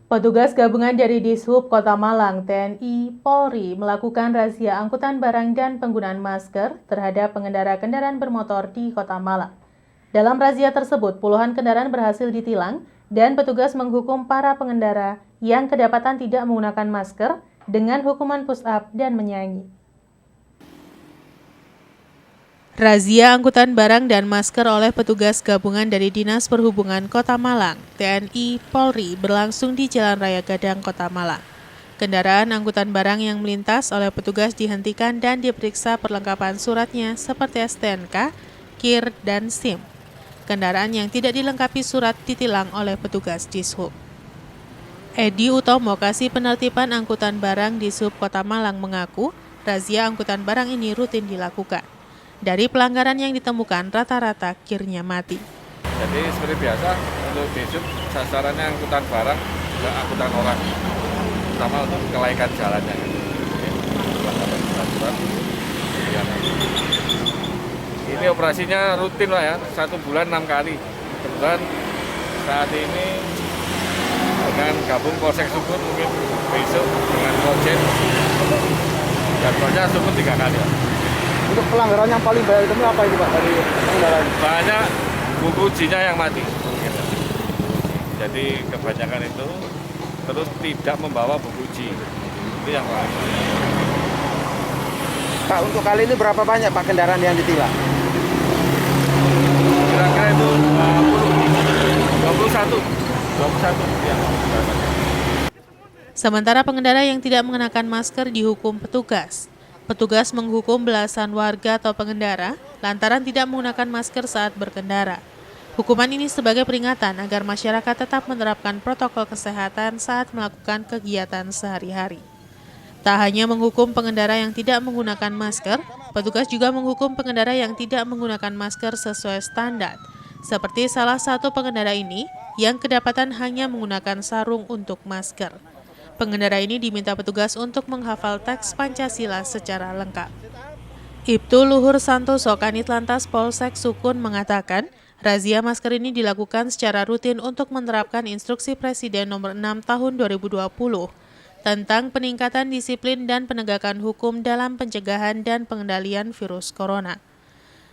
Petugas gabungan dari Dishub Kota Malang, TNI, Polri melakukan razia angkutan barang dan penggunaan masker terhadap pengendara kendaraan bermotor di Kota Malang. Dalam razia tersebut, puluhan kendaraan berhasil ditilang dan petugas menghukum para pengendara yang kedapatan tidak menggunakan masker dengan hukuman push-up dan menyanyi. Razia angkutan barang dan masker oleh petugas gabungan dari Dinas Perhubungan Kota Malang, TNI, Polri berlangsung di Jalan Raya Gadang, Kota Malang. Kendaraan angkutan barang yang melintas oleh petugas dihentikan dan diperiksa perlengkapan suratnya seperti STNK, KIR, dan SIM. Kendaraan yang tidak dilengkapi surat ditilang oleh petugas Dishub. Edi Utomo, Kasih Penertiban Angkutan Barang Dishub Kota Malang mengaku, razia angkutan barang ini rutin dilakukan. Dari pelanggaran yang ditemukan, rata-rata kirnya mati. Jadi seperti biasa, untuk Dishub sasarannya angkutan barang, juga angkutan orang, terutama untuk kelaikan jalannya. Ini operasinya rutin lah ya, 1 bulan 6 kali. Kebetulan saat ini dengan gabung Polsek Sukun, mungkin besok dengan Poljen, jadwalnya Sukun 3 kali. Ya. Untuk pelanggaran yang paling banyak itu apa itu Pak dari pengendara? Banyak buku ujinya yang mati. Jadi kebanyakan itu terus tidak membawa buku uji. Itu yang paling banyak. Pak, untuk kali ini berapa banyak Pak kendaraan yang ditilang? Kira-kira itu 21 ya. Sementara pengendara yang tidak mengenakan masker dihukum petugas. Petugas menghukum belasan warga atau pengendara lantaran tidak menggunakan masker saat berkendara. Hukuman ini sebagai peringatan agar masyarakat tetap menerapkan protokol kesehatan saat melakukan kegiatan sehari-hari. Tak hanya menghukum pengendara yang tidak menggunakan masker, petugas juga menghukum pengendara yang tidak menggunakan masker sesuai standar, seperti salah satu pengendara ini yang kedapatan hanya menggunakan sarung untuk masker. Pengendara ini diminta petugas untuk menghafal teks Pancasila secara lengkap. Ibtu Luhur Santoso, Kanit Lantas Polsek Sukun mengatakan, razia masker ini dilakukan secara rutin untuk menerapkan instruksi Presiden nomor 6 tahun 2020 tentang peningkatan disiplin dan penegakan hukum dalam pencegahan dan pengendalian virus corona.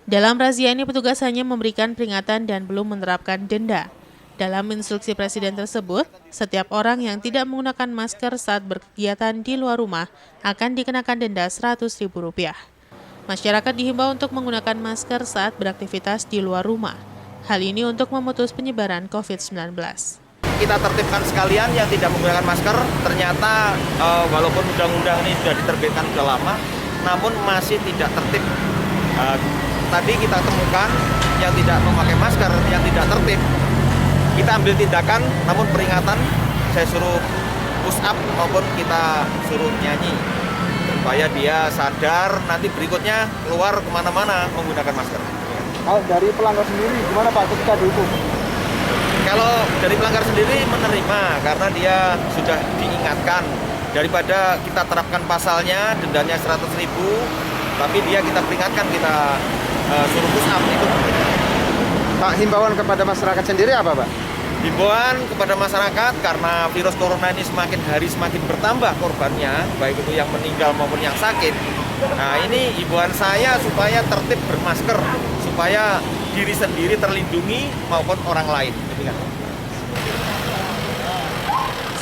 Dalam razia ini petugas hanya memberikan peringatan dan belum menerapkan denda. Dalam instruksi Presiden tersebut, setiap orang yang tidak menggunakan masker saat berkegiatan di luar rumah akan dikenakan denda Rp100.000. Masyarakat dihimbau untuk menggunakan masker saat beraktivitas di luar rumah. Hal ini untuk memutus penyebaran COVID-19. Kita tertibkan sekalian yang tidak menggunakan masker, ternyata walaupun undang-undang ini sudah diterbitkan sudah lama, namun masih tidak tertib. Tadi kita temukan yang tidak memakai masker, yang tidak tertib. Kita ambil tindakan, namun peringatan saya suruh push up maupun kita suruh nyanyi supaya dia sadar nanti berikutnya keluar kemana-mana menggunakan masker. Kalau dari pelanggar sendiri gimana Pak ketika dihukum? Kalau dari pelanggar sendiri menerima karena dia sudah diingatkan, daripada kita terapkan pasalnya dendanya 100.000, tapi dia kita peringatkan, kita suruh push up itu. Pak, himbauan kepada masyarakat sendiri apa Pak? Himbauan kepada masyarakat karena virus corona ini semakin hari semakin bertambah korbannya, baik itu yang meninggal maupun yang sakit. Nah ini himbauan saya supaya tertib bermasker, supaya diri sendiri terlindungi maupun orang lain.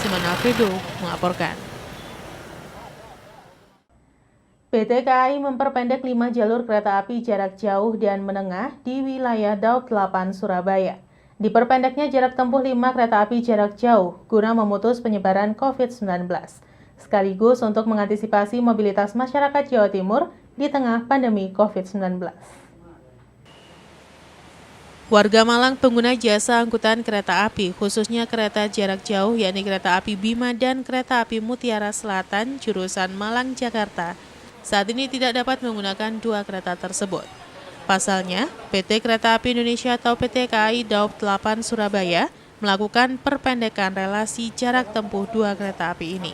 Simon Afrido melaporkan. PT KAI memperpendek 5 jalur kereta api jarak jauh dan menengah di wilayah Daob 8 Surabaya. Diperpendeknya jarak tempuh 5 kereta api jarak jauh guna memutus penyebaran COVID-19, sekaligus untuk mengantisipasi mobilitas masyarakat Jawa Timur di tengah pandemi COVID-19. Warga Malang pengguna jasa angkutan kereta api, khususnya kereta jarak jauh yakni kereta api Bima dan kereta api Mutiara Selatan jurusan Malang Jakarta, saat ini tidak dapat menggunakan 2 kereta tersebut. Pasalnya, PT Kereta Api Indonesia atau PT KAI Daob 8 Surabaya melakukan perpendekan relasi jarak tempuh 2 kereta api ini.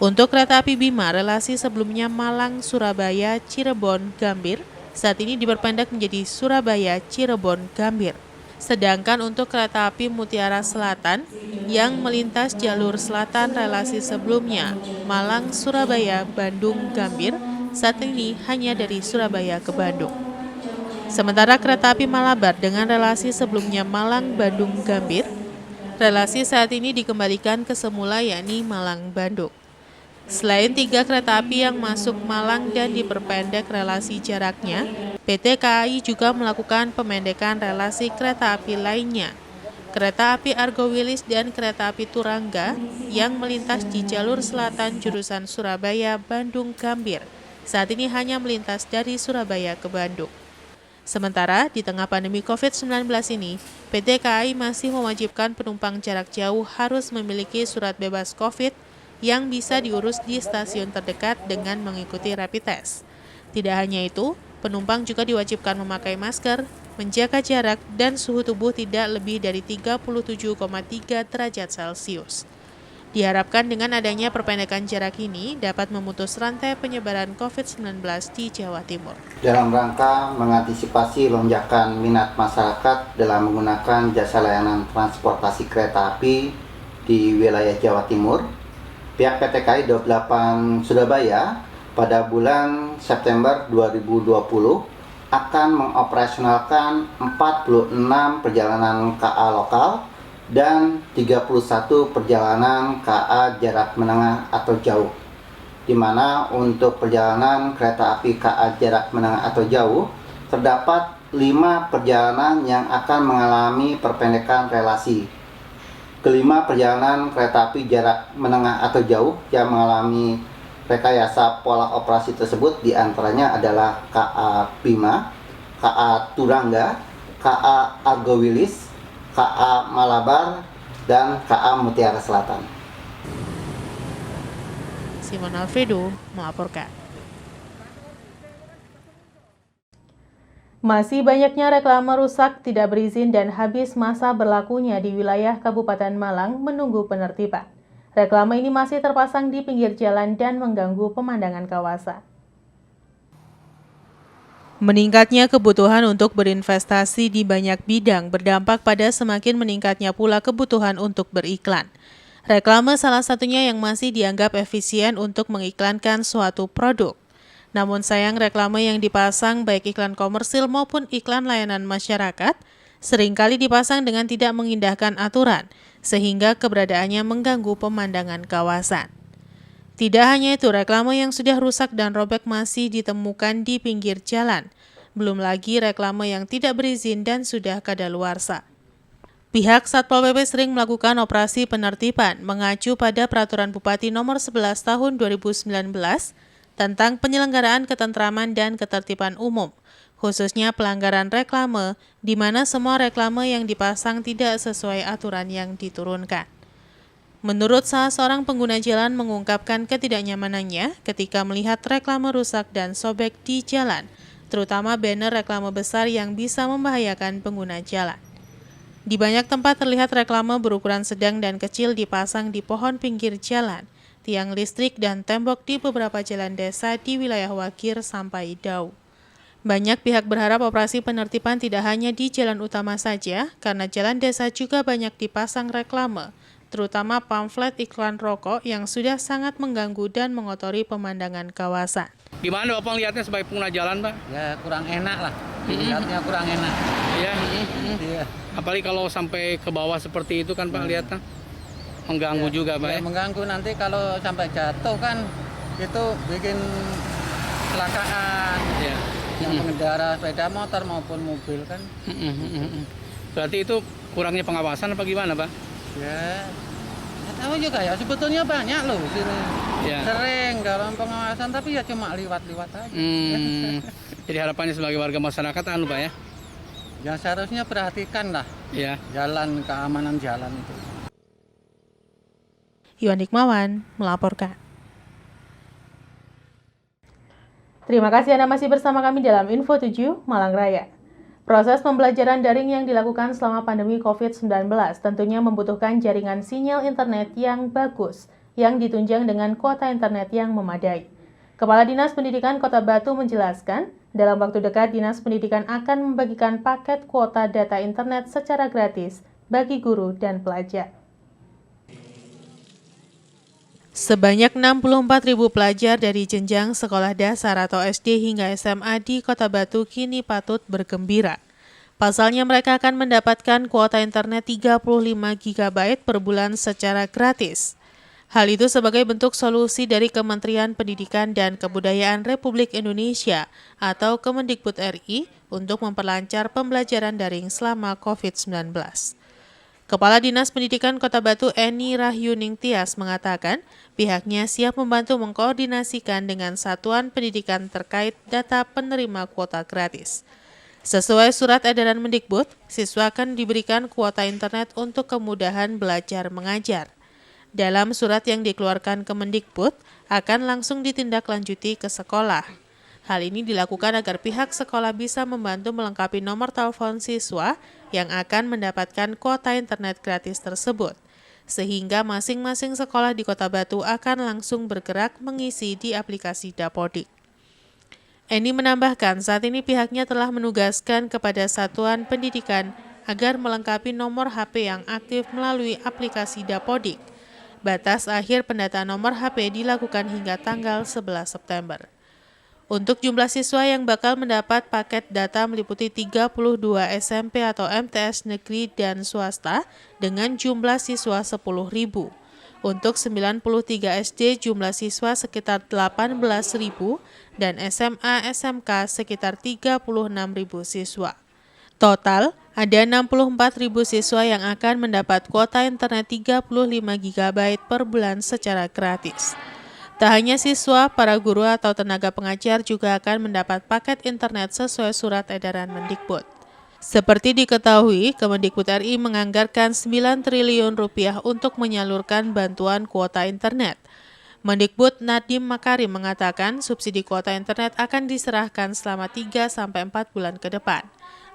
Untuk kereta api Bima, relasi sebelumnya Malang, Surabaya, Cirebon, Gambir, saat ini diperpendek menjadi Surabaya, Cirebon, Gambir. Sedangkan untuk kereta api Mutiara Selatan yang melintas jalur selatan relasi sebelumnya Malang, Surabaya, Bandung, Gambir saat ini hanya dari Surabaya ke Bandung. Sementara kereta api Malabar dengan relasi sebelumnya Malang, Bandung, Gambir, relasi saat ini dikembalikan ke semula yakni Malang, Bandung. Selain 3 kereta api yang masuk Malang dan diperpendek relasi jaraknya, PT KAI juga melakukan pemendekan relasi kereta api lainnya. Kereta api Argo Wilis dan kereta api Turangga yang melintas di jalur selatan jurusan Surabaya, Bandung, Gambir saat ini hanya melintas dari Surabaya ke Bandung. Sementara di tengah pandemi COVID-19 ini, PT KAI masih mewajibkan penumpang jarak jauh harus memiliki surat bebas COVID yang bisa diurus di stasiun terdekat dengan mengikuti rapid test. Tidak hanya itu, penumpang juga diwajibkan memakai masker, menjaga jarak, dan suhu tubuh tidak lebih dari 37,3 derajat Celcius. Diharapkan dengan adanya perpendekan jarak ini dapat memutus rantai penyebaran COVID-19 di Jawa Timur. Dalam rangka mengantisipasi lonjakan minat masyarakat dalam menggunakan jasa layanan transportasi kereta api di wilayah Jawa Timur, pihak PT KAI 28 Surabaya pada bulan September 2020 akan mengoperasionalkan 46 perjalanan KA lokal dan 31 perjalanan KA jarak menengah atau jauh, di mana untuk perjalanan kereta api KA jarak menengah atau jauh terdapat 5 perjalanan yang akan mengalami perpendekan relasi. Kelima perjalanan kereta api jarak menengah atau jauh yang mengalami rekayasa pola operasi tersebut diantaranya adalah KA Bima, KA Turangga, KA Argo Wilis, KA Malabar, dan KA Mutiara Selatan. Simon Alfredo melaporkan. Masih banyaknya reklame rusak, tidak berizin, dan habis masa berlakunya di wilayah Kabupaten Malang menunggu penertiban. Reklame ini masih terpasang di pinggir jalan dan mengganggu pemandangan kawasan. Meningkatnya kebutuhan untuk berinvestasi di banyak bidang berdampak pada semakin meningkatnya pula kebutuhan untuk beriklan. Reklame salah satunya yang masih dianggap efisien untuk mengiklankan suatu produk. Namun sayang reklame yang dipasang baik iklan komersil maupun iklan layanan masyarakat seringkali dipasang dengan tidak mengindahkan aturan, sehingga keberadaannya mengganggu pemandangan kawasan. Tidak hanya itu, reklame yang sudah rusak dan robek masih ditemukan di pinggir jalan. Belum lagi reklame yang tidak berizin dan sudah kadaluarsa. Pihak Satpol PP sering melakukan operasi penertiban mengacu pada Peraturan Bupati Nomor 11 Tahun 2019 tentang penyelenggaraan ketentraman dan ketertiban umum, khususnya pelanggaran reklame, di mana semua reklame yang dipasang tidak sesuai aturan yang diturunkan. Menurut salah seorang pengguna jalan mengungkapkan ketidaknyamanannya ketika melihat reklame rusak dan sobek di jalan, terutama banner reklame besar yang bisa membahayakan pengguna jalan. Di banyak tempat terlihat reklame berukuran sedang dan kecil dipasang di pohon pinggir jalan, tiang listrik, dan tembok di beberapa jalan desa di wilayah Wakir sampai Dau. Banyak pihak berharap operasi penertiban tidak hanya di jalan utama saja, karena jalan desa juga banyak dipasang reklame, terutama pamflet iklan rokok yang sudah sangat mengganggu dan mengotori pemandangan kawasan. Gimana Bapak lihatnya sebagai pengguna jalan, Pak? Ya kurang enak lah, lihatnya kurang enak. Iya. Iya. Apalagi kalau sampai ke bawah seperti itu kan Pak lihatnya mengganggu juga, Pak. Ya, mengganggu nanti kalau sampai jatuh kan itu bikin kecelakaan. Iya. Yang pengendara sepeda motor maupun mobil kan. Berarti itu kurangnya pengawasan apa gimana, Pak? Ya, nggak tahu juga ya. Sebetulnya banyak loh sini. Ya. Sering dalam pengawasan tapi ya cuma liwat-liwat aja. Jadi harapannya sebagai warga masyarakat Pak ya? Yang seharusnya perhatikan lah Ya. jalan, keamanan jalan itu. Iwan Hikmawan melaporkan. Terima kasih Anda masih bersama kami dalam Info 7 Malang Raya. Proses pembelajaran daring yang dilakukan selama pandemi COVID-19 tentunya membutuhkan jaringan sinyal internet yang bagus, yang ditunjang dengan kuota internet yang memadai. Kepala Dinas Pendidikan Kota Batu menjelaskan, Dalam waktu dekat, Dinas Pendidikan akan membagikan paket kuota data internet secara gratis bagi guru dan pelajar. Sebanyak 64.000 pelajar dari jenjang sekolah dasar atau SD hingga SMA di Kota Batu kini patut bergembira. Pasalnya mereka akan mendapatkan kuota internet 35 GB per bulan secara gratis. Hal itu sebagai bentuk solusi dari Kementerian Pendidikan dan Kebudayaan Republik Indonesia atau Kemendikbud RI untuk memperlancar pembelajaran daring selama COVID-19. Kepala Dinas Pendidikan Kota Batu Eni Rahyuning Tias mengatakan pihaknya siap membantu mengkoordinasikan dengan satuan pendidikan terkait data penerima kuota gratis. Sesuai surat edaran Mendikbud, siswa akan diberikan kuota internet untuk kemudahan belajar mengajar. Dalam surat yang dikeluarkan Kemendikbud, akan langsung ditindaklanjuti ke sekolah. Hal ini dilakukan agar pihak sekolah bisa membantu melengkapi nomor telepon siswa yang akan mendapatkan kuota internet gratis tersebut, sehingga masing-masing sekolah di Kota Batu akan langsung bergerak mengisi di aplikasi Dapodik. Eni menambahkan saat ini pihaknya telah menugaskan kepada Satuan Pendidikan agar melengkapi nomor HP yang aktif melalui aplikasi Dapodik. Batas akhir pendataan nomor HP dilakukan hingga tanggal 11 September. Untuk jumlah siswa yang bakal mendapat paket data meliputi 32 SMP atau MTS negeri dan swasta dengan jumlah siswa 10.000. Untuk 93 SD jumlah siswa sekitar 18.000 dan SMA SMK sekitar 36.000 siswa. Total, ada 64.000 siswa yang akan mendapat kuota internet 35 GB per bulan secara gratis. Tak hanya siswa, para guru atau tenaga pengajar juga akan mendapat paket internet sesuai surat edaran Mendikbud. Seperti diketahui, Kemendikbud RI menganggarkan 9 triliun rupiah untuk menyalurkan bantuan kuota internet. Mendikbud Nadiem Makarim mengatakan subsidi kuota internet akan diserahkan selama 3-4 bulan ke depan.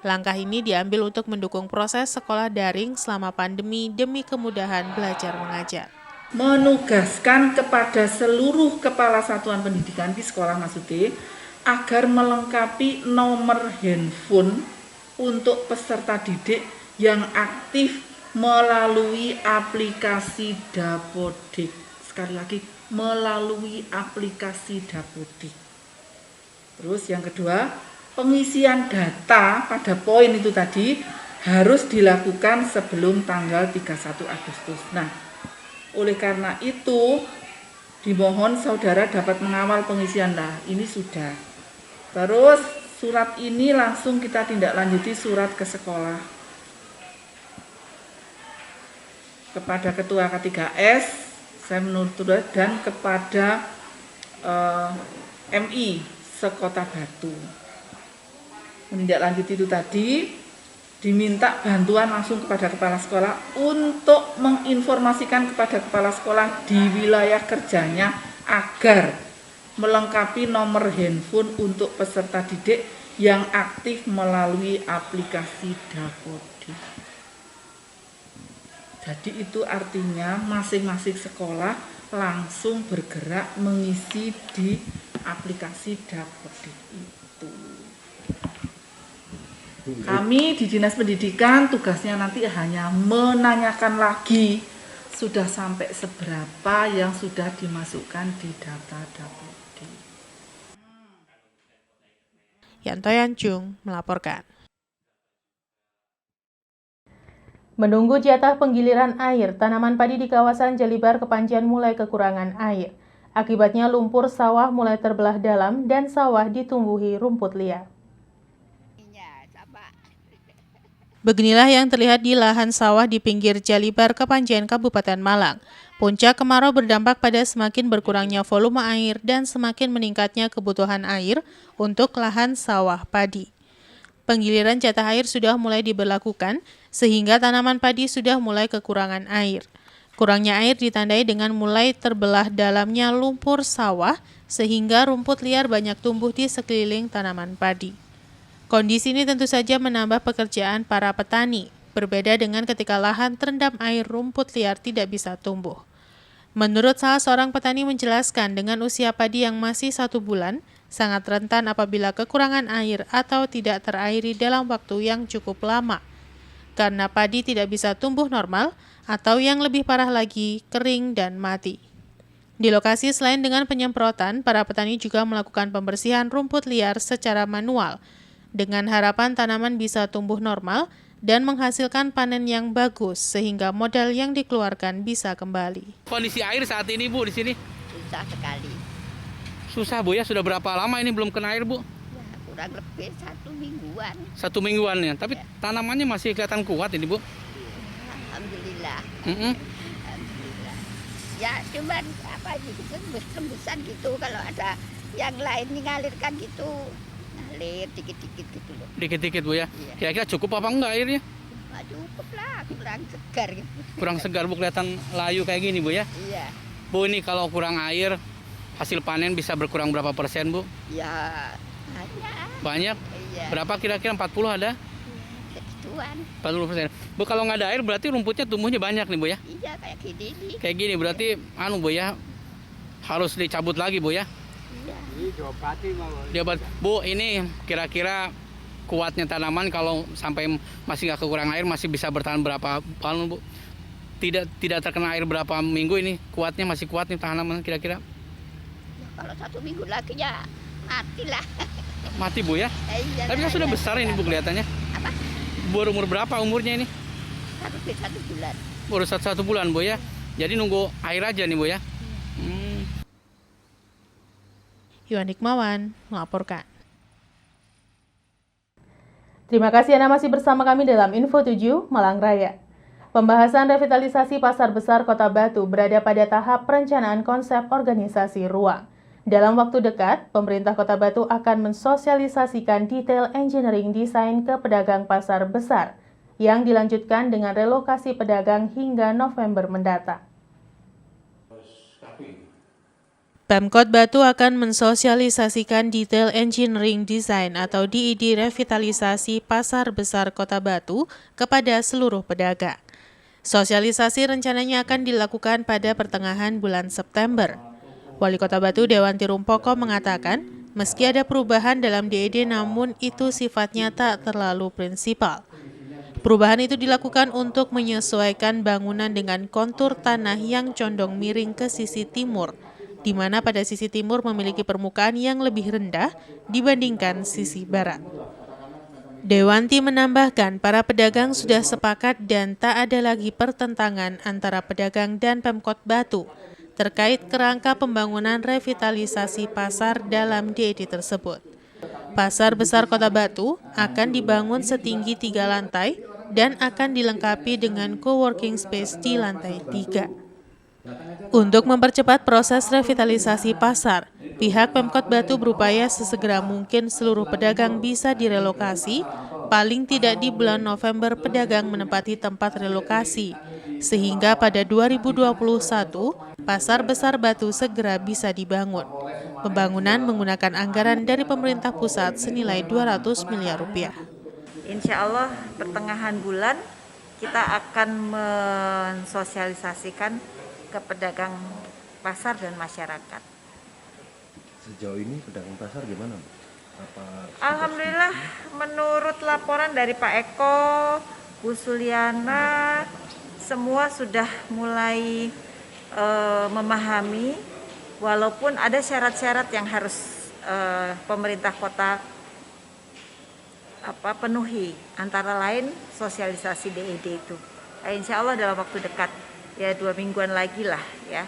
Langkah ini diambil untuk mendukung proses sekolah daring selama pandemi demi kemudahan belajar mengajar. Menugaskan kepada seluruh kepala satuan pendidikan di sekolah maksudnya agar melengkapi nomor handphone untuk peserta didik yang aktif melalui aplikasi Dapodik. Sekali lagi, melalui aplikasi Dapodik. Terus yang kedua, pengisian data pada poin itu tadi harus dilakukan sebelum tanggal 31 Agustus. Nah, oleh karena itu, dimohon saudara dapat mengawal pengisian. Nah, ini sudah. Terus, surat ini langsung kita tindak lanjuti surat ke sekolah. Kepada Ketua K3S, saya menuntut dan kepada MI Sekota Batu. Menindaklanjuti itu tadi, diminta bantuan langsung kepada kepala sekolah untuk menginformasikan kepada kepala sekolah di wilayah kerjanya agar melengkapi nomor handphone untuk peserta didik yang aktif melalui aplikasi Dapodik. Jadi itu artinya masing-masing sekolah langsung bergerak mengisi di aplikasi Dapodik itu. Kami di Dinas Pendidikan tugasnya nanti hanya menanyakan lagi sudah sampai seberapa yang sudah dimasukkan di data Dapodik. Yanto Yancung melaporkan. Menunggu jatah penggiliran air, tanaman padi di kawasan Jalibar Kepanjen mulai kekurangan air. Akibatnya lumpur sawah mulai terbelah dalam dan sawah ditumbuhi rumput liar. Beginilah yang terlihat di lahan sawah di pinggir Jalibar Kepanjen, Kabupaten Malang. Puncak kemarau berdampak pada semakin berkurangnya volume air dan semakin meningkatnya kebutuhan air untuk lahan sawah padi. Penggiliran jatah air sudah mulai diberlakukan, sehingga tanaman padi sudah mulai kekurangan air. Kurangnya air ditandai dengan mulai terbelah dalamnya lumpur sawah, sehingga rumput liar banyak tumbuh di sekeliling tanaman padi. Kondisi ini tentu saja menambah pekerjaan para petani, berbeda dengan ketika lahan terendam air rumput liar tidak bisa tumbuh. Menurut salah seorang petani menjelaskan dengan usia padi yang masih 1 bulan, sangat rentan apabila kekurangan air atau tidak terairi dalam waktu yang cukup lama, karena padi tidak bisa tumbuh normal atau yang lebih parah lagi, kering dan mati. Di lokasi selain dengan penyemprotan, para petani juga melakukan pembersihan rumput liar secara manual, dengan harapan tanaman bisa tumbuh normal dan menghasilkan panen yang bagus sehingga modal yang dikeluarkan bisa kembali. Kondisi air saat ini Bu di sini Susah sekali. susah Bu ya. Sudah berapa lama ini belum kena air Bu? Ya, kurang lebih 1 mingguan. 1 mingguan ya. Tapi tanamannya masih kelihatan kuat ini Bu. Alhamdulillah. Mm-mm. Alhamdulillah. Ya cuman apa gitu tembus-tembusan gitu, kalau ada yang lain ngalirkan gitu, ngalir dikit-dikit gitu loh. Dikit-dikit Bu ya. Iya. Kira-kira cukup apa enggak airnya? Nggak cukup lah, kurang segar gitu. Kurang segar Bu, kelihatan layu kayak gini Bu ya. Iya. Bu, ini kalau kurang air hasil panen bisa berkurang berapa persen Bu? Ya banyak. Banyak? Iya. Berapa kira-kira? 40 ada? Segituan. 40%. Bu, kalau nggak ada air berarti rumputnya tumbuhnya banyak nih Bu ya? Iya kayak gini nih. Kayak gini berarti Bu ya, harus dicabut lagi Bu ya? Iya. Diobat. Bu, ini kira-kira kuatnya tanaman kalau sampai masih nggak kekurangan air masih bisa bertahan berapa tahun Bu? Tidak terkena air berapa minggu ini kuatnya, masih kuat nih tanaman kira-kira? Ya, kalau 1 minggu lagi ya matilah. Mati Bu ya? Iya, Tapi kan sudah besar ini Bu kelihatannya. Apa? Umur berapa umurnya ini? 1 bulan. Baru 1 bulan Bu ya. Jadi nunggu air aja nih Bu ya. Iwan Hikmawan melaporkan. Terima kasih Anda masih bersama kami dalam Info 7 Malang Raya. Pembahasan revitalisasi Pasar Besar Kota Batu berada pada tahap perencanaan konsep organisasi ruang. Dalam waktu dekat, pemerintah Kota Batu akan mensosialisasikan detail engineering desain ke pedagang pasar besar, yang dilanjutkan dengan relokasi pedagang hingga November mendatang. Pemkot Batu akan mensosialisasikan detail engineering design atau DED revitalisasi Pasar Besar Kota Batu kepada seluruh pedagang. Sosialisasi rencananya akan dilakukan pada pertengahan bulan September. Wali Kota Batu Dewanti Rumpoko mengatakan, meski ada perubahan dalam DED namun itu sifatnya tak terlalu prinsipal. Perubahan itu dilakukan untuk menyesuaikan bangunan dengan kontur tanah yang condong miring ke sisi timur, di mana pada sisi timur memiliki permukaan yang lebih rendah dibandingkan sisi barat. Dewanti menambahkan para pedagang sudah sepakat dan tak ada lagi pertentangan antara pedagang dan Pemkot Batu terkait kerangka pembangunan revitalisasi pasar dalam DED tersebut. Pasar Besar Kota Batu akan dibangun setinggi 3 lantai dan akan dilengkapi dengan coworking space di lantai 3. Untuk mempercepat proses revitalisasi pasar, pihak Pemkot Batu berupaya sesegera mungkin seluruh pedagang bisa direlokasi, paling tidak di bulan November pedagang menempati tempat relokasi, sehingga pada 2021 Pasar Besar Batu segera bisa dibangun. Pembangunan menggunakan anggaran dari pemerintah pusat senilai 200 miliar rupiah. Insya Allah pertengahan bulan kita akan mensosialisasikan ke pedagang pasar dan masyarakat. Sejauh ini pedagang pasar gimana, Bu? Alhamdulillah, menurut laporan dari Pak Eko, Bu Suliana, semua sudah mulai memahami, walaupun ada syarat-syarat yang harus pemerintah kota penuhi, antara lain sosialisasi DED itu. Insya Allah dalam waktu dekat, ya 2 mingguan lagi lah ya.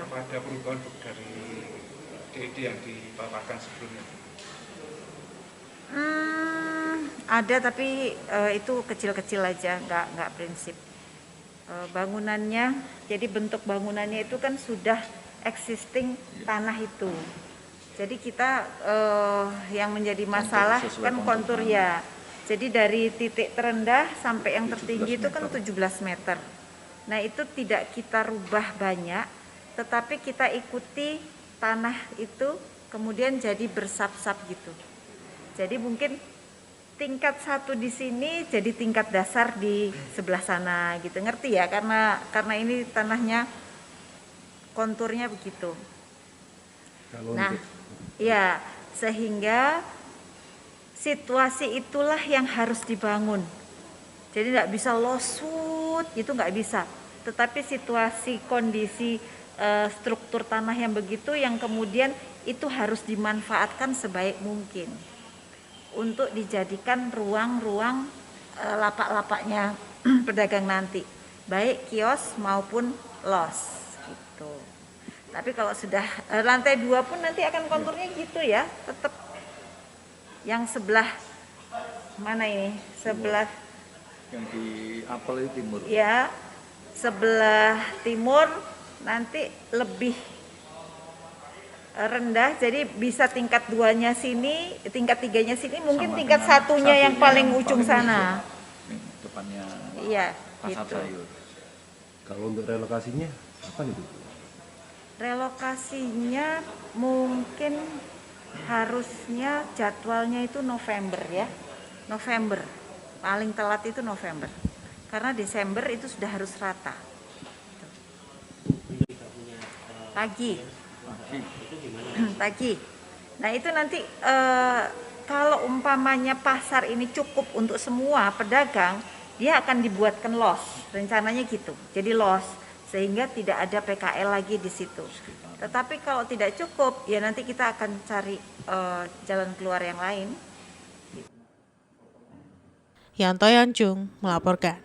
Apa ada perubahan dari DED yang dipaparkan sebelumnya? Ada, tapi itu kecil-kecil aja, nggak prinsip. Bangunannya, jadi bentuk bangunannya itu kan sudah existing tanah itu. Jadi kita yang menjadi masalah kan kontur ya. Jadi dari titik terendah sampai yang tertinggi itu kan 17 meter. Nah itu tidak kita rubah banyak, tetapi kita ikuti tanah itu kemudian jadi bersap-sap gitu. Jadi mungkin tingkat 1 di sini jadi tingkat dasar di sebelah sana gitu, ngerti ya? Karena ini tanahnya konturnya begitu. Nah, ya Sehingga situasi itulah yang harus dibangun. Jadi nggak bisa losut, itu nggak bisa. Tetapi situasi, kondisi, struktur tanah yang begitu yang kemudian itu harus dimanfaatkan sebaik mungkin untuk dijadikan ruang-ruang lapak-lapaknya pedagang nanti, baik kios maupun los gitu. Tapi kalau sudah lantai 2 pun nanti akan konturnya gitu ya, tetap yang sebelah mana ini? Sebelah Yang di Apel itu timur. ya, sebelah timur nanti lebih rendah, jadi bisa tingkat 2-nya sini, tingkat 3-nya sini, mungkin Sama tingkat dengan 1-nya yang paling yang ujung paling sana. Depannya Iya, Pasar gitu. Sayur. Kalau untuk relokasinya apa nih Bu? Relokasinya mungkin harusnya jadwalnya itu November ya. November. Paling telat itu November. Karena Desember itu sudah harus rata. Pagi. Pagi. Nah, itu nanti kalau umpamanya pasar ini cukup untuk semua pedagang, dia akan dibuatkan los. Rencananya gitu. Jadi los sehingga tidak ada PKL lagi di situ. Tetapi kalau tidak cukup, ya nanti kita akan cari jalan keluar yang lain. Yanto Yancung melaporkan.